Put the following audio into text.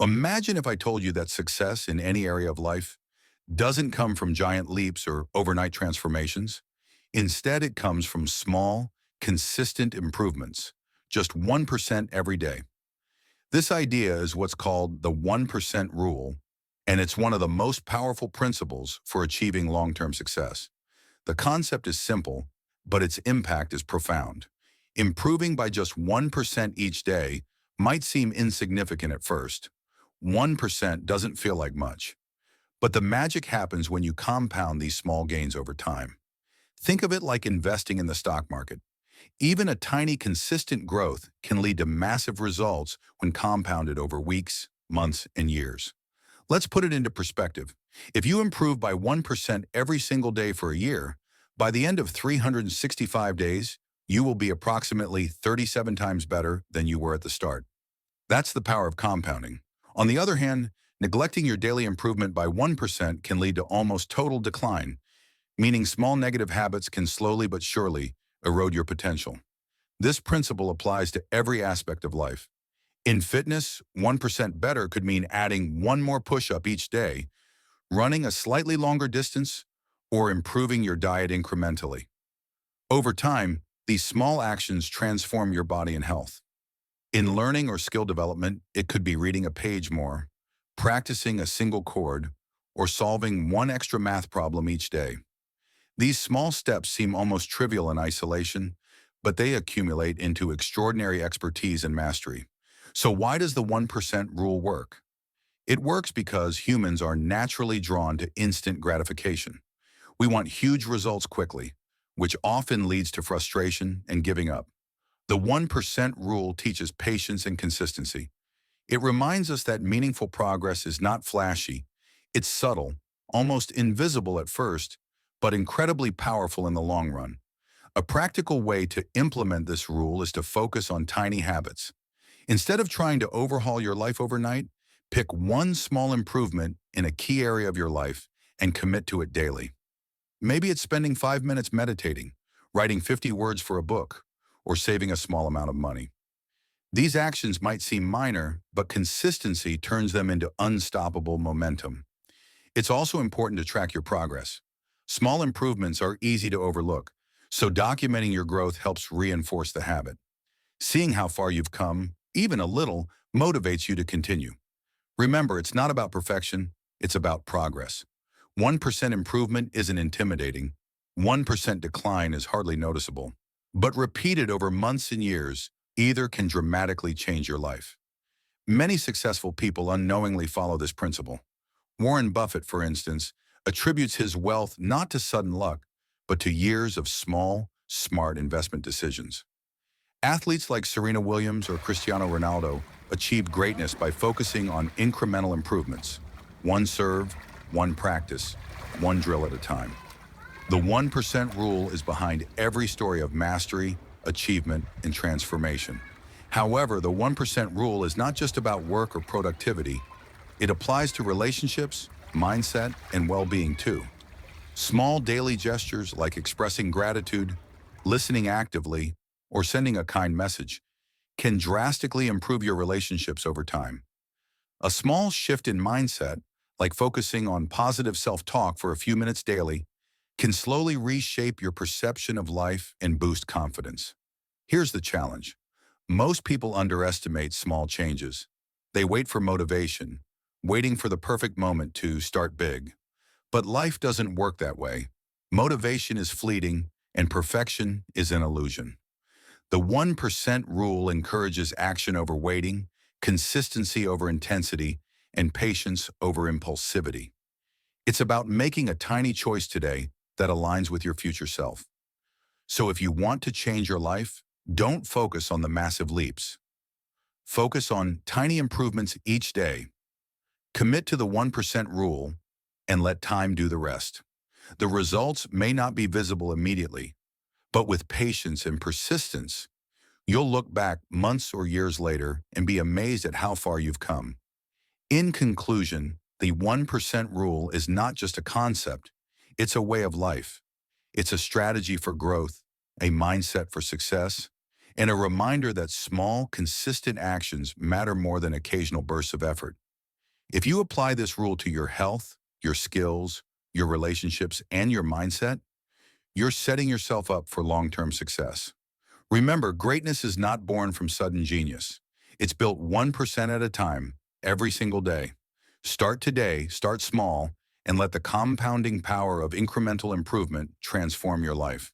Imagine if I told you that success in any area of life doesn't come from giant leaps or overnight transformations. Instead, it comes from small, consistent improvements, just 1% every day. This idea is what's called the 1% rule, and it's one of the most powerful principles for achieving long-term success. The concept is simple, but its impact is profound. Improving by just 1% each day might seem insignificant at first. 1% doesn't feel like much. But the magic happens when you compound these small gains over time. Think of it like investing in the stock market. Even a tiny consistent growth can lead to massive results when compounded over weeks, months, and years. Let's put it into perspective. If you improve by 1% every single day for a year, by the end of 365 days, you will be approximately 37 times better than you were at the start. That's the power of compounding. On the other hand, neglecting your daily improvement by 1% can lead to almost total decline, meaning small negative habits can slowly but surely erode your potential. This principle applies to every aspect of life. In fitness, 1% better could mean adding one more push-up each day, running a slightly longer distance, or improving your diet incrementally. Over time, these small actions transform your body and health. In learning or skill development, it could be reading a page more, practicing a single chord, or solving one extra math problem each day. These small steps seem almost trivial in isolation, but they accumulate into extraordinary expertise and mastery. So why does the 1% rule work? It works because humans are naturally drawn to instant gratification. We want huge results quickly, which often leads to frustration and giving up. The 1% rule teaches patience and consistency. It reminds us that meaningful progress is not flashy. It's subtle, almost invisible at first, but incredibly powerful in the long run. A practical way to implement this rule is to focus on tiny habits. Instead of trying to overhaul your life overnight, pick one small improvement in a key area of your life and commit to it daily. Maybe it's spending 5 minutes meditating, writing 50 words for a book, or saving a small amount of money. These actions might seem minor, but consistency turns them into unstoppable momentum. It's also important to track your progress. Small improvements are easy to overlook, so documenting your growth helps reinforce the habit. Seeing how far you've come, even a little, motivates you to continue. Remember, it's not about perfection, it's about progress. 1% improvement isn't intimidating. 1% decline is hardly noticeable. But repeated over months and years, either can dramatically change your life. Many successful people unknowingly follow this principle. Warren Buffett, for instance, attributes his wealth not to sudden luck, but to years of small, smart investment decisions. Athletes like Serena Williams or Cristiano Ronaldo achieved greatness by focusing on incremental improvements. One serve, one practice, one drill at a time. The 1% rule is behind every story of mastery, achievement, and transformation. However, the 1% rule is not just about work or productivity. It applies to relationships, mindset, and well-being too. Small daily gestures like expressing gratitude, listening actively, or sending a kind message can drastically improve your relationships over time. A small shift in mindset, like focusing on positive self-talk for a few minutes daily, can slowly reshape your perception of life and boost confidence. Here's the challenge. Most people underestimate small changes. They wait for motivation, waiting for the perfect moment to start big. But life doesn't work that way. Motivation is fleeting, and perfection is an illusion. The 1% rule encourages action over waiting, consistency over intensity, and patience over impulsivity. It's about making a tiny choice today that aligns with your future self. So if you want to change your life, don't focus on the massive leaps. Focus on tiny improvements each day. Commit to the 1% rule and let time do the rest. The results may not be visible immediately, but with patience and persistence, you'll look back months or years later and be amazed at how far you've come. In conclusion, the 1% rule is not just a concept, it's a way of life. It's a strategy for growth, a mindset for success, and a reminder that small, consistent actions matter more than occasional bursts of effort. If you apply this rule to your health, your skills, your relationships, and your mindset, you're setting yourself up for long-term success. Remember, greatness is not born from sudden genius. It's built 1% at a time, every single day. Start today, start small, and let the compounding power of incremental improvement transform your life.